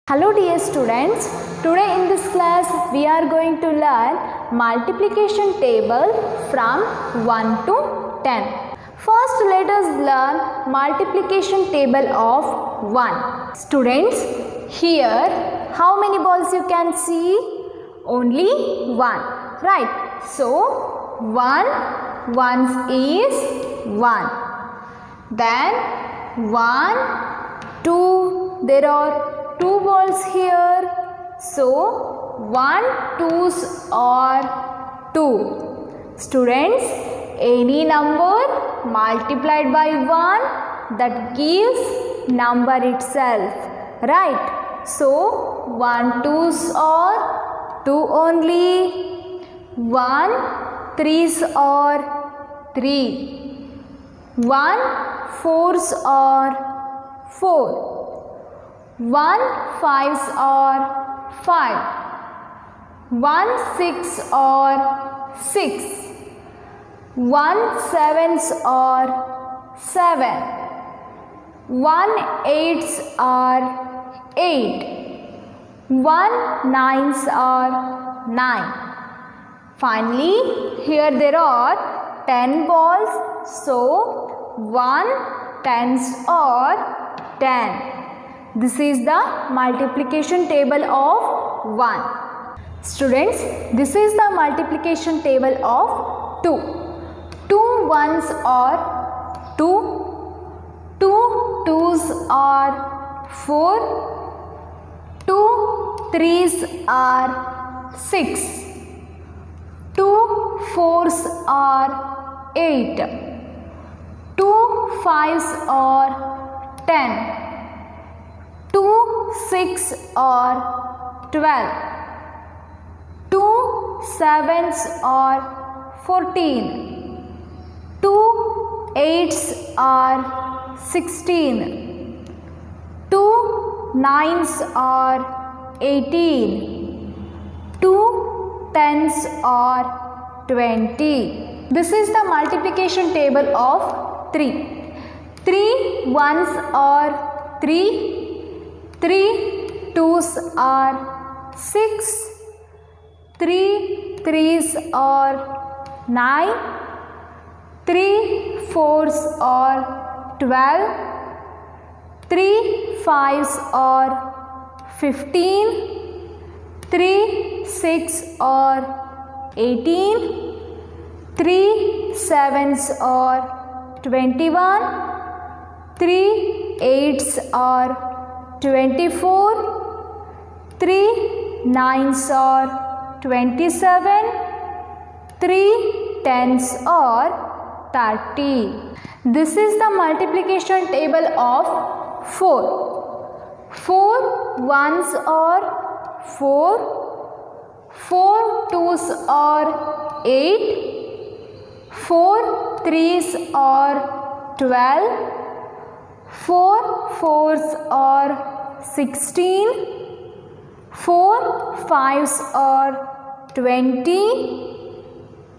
Hello dear students, today in this class we are going to learn multiplication table from 1 to 10. First let us learn multiplication table of 1. Students, here how many balls you can see? Only 1, right? So 1 ones is 1. Then 1, 2, there are 2 balls here, so 1 2s are 2. Students, any number multiplied by 1 that gives number itself, right? So 1 2s are 2 only, 1 3s are 3, 1 4s are 4. 1 5s are 5, 1 6 are 6, 1 7s are 7, 1 8s are 8, 1 9s are 9. Finally, here there are 10 balls, so 1 10s are 10. This is the multiplication table of 1. Students, this is the multiplication table of 2. 2 1s are 2, 2 2s are 4, 2 3s are 6, 2 4s are 8, 2 5s are 10. 2 6 are 12, 2 7s are 14, 2 8s are 16, 2 9s are 18, 2 10s are 20. This is the multiplication table of 3. 3 1s are 3, 3 2s are 6, 3 3s are 9, 3 4s are 12, 3 5s are 15, 3 6 are 18, 3 7s are 21, 3 8s are 24, 3 9s are 27, 3 10s are 30. This is the multiplication table of 4. 4 1s are 4, 4 2s are 8, 4 3s are 12, 4 4s are 16, 4 5s are 20,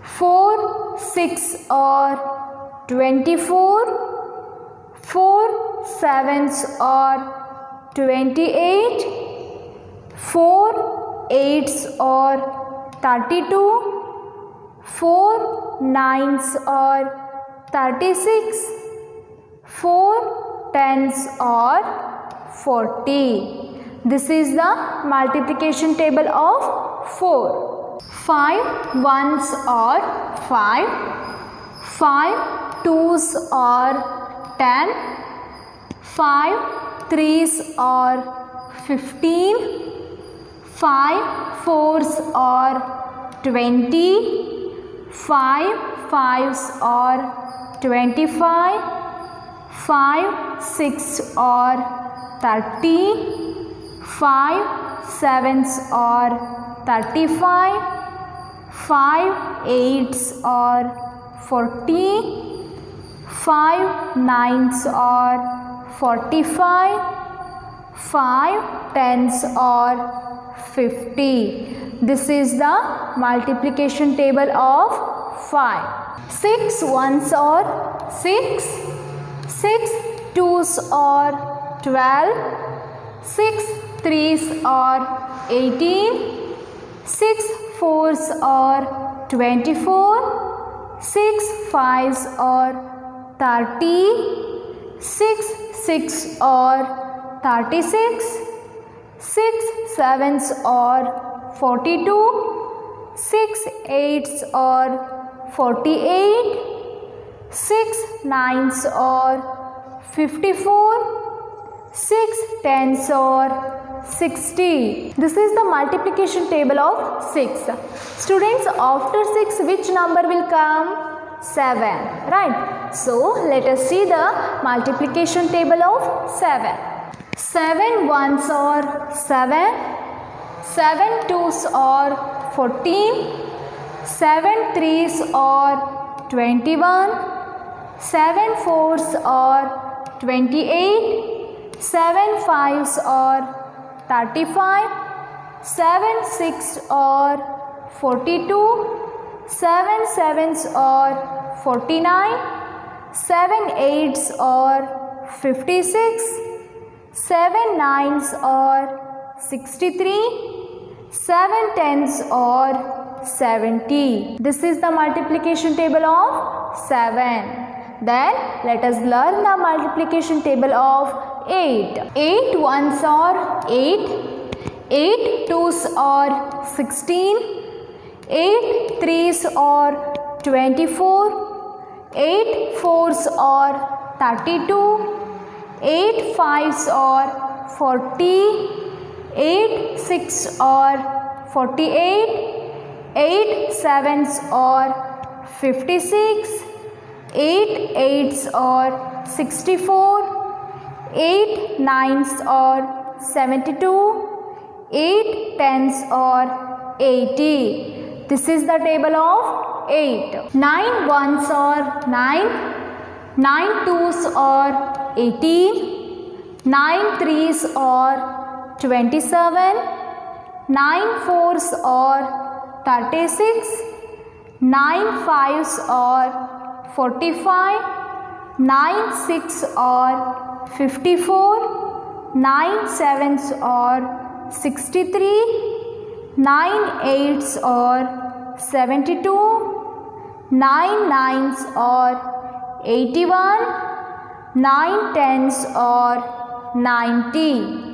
4 6 are 24, 4 7s are 28, 4 8s are 32, 4 9s are 36, 4 10s are 40. This is the multiplication table of 4. 5 1s are 5, 5 2s are 10, 5 3s are 15, 5 4s are 20, 5 5s are 25, 5 6 are 30, 5 7s are 35, 5 8s are 40, 5 9s are 45, 5 10s are 50. This is the multiplication table of 5. 6 1s are 6, 6 2s are 12, 6 3s are 18, 6 4s are 24, 6 5s are 30, 6 6 are 36, 6 7s are 42, 6 8s are 48, 6 9s are 54, 6 10s are 60. This is the multiplication table of 6. Students, after 6 which number will come? 7, right? So let us see the multiplication table of 7. 7 ones are 7, 7 twos are 14, 7 threes are 21, 7 fours are 28, 7 fives are 35, 7 6 are 42, 7 sevens are 49, 7 eights are 56, 7 nines are 63, 7 tens are 70. This is the multiplication table of 7. Then let us learn the multiplication table of 8. 8 ones are 8, 8 twos are 16, 8 threes are 24, 8 fours are 32, 8 fives are 40, 8 6 are 48, 8 sevens are 56, 8 eights are 64, 8 nines are 72, 8 tens are 80. This is the table of 8. 9 ones are 9, 9 twos are 18, 9 threes are 27, 9 fours are 36, 9 fives are 45, 9 6 are 54, 9 sevens are 63, 9 eights are 72, 9 nines are 81, 9 tens are 90.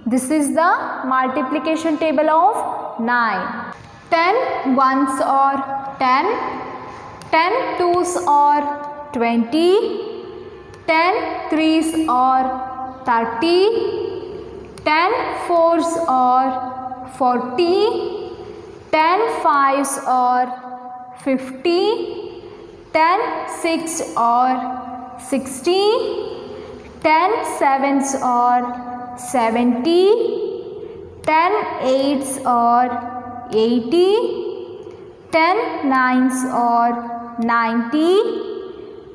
This is the multiplication table of 9. 10 ones are 10, 10 twos are 20, 10 threes are 30, 10 fours are 40, 10 fives are 50, 10 6 are 60, 10 sevens are 70, 10 eights are 80, 10 nines are 90,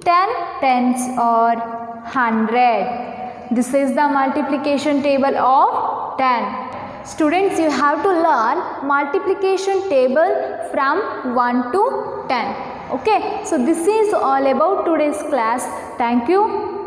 10 tens are 100. This is the multiplication table of 10. Students, you have to learn multiplication table from 1 to 10. Okay, so this is all about today's class. Thank you.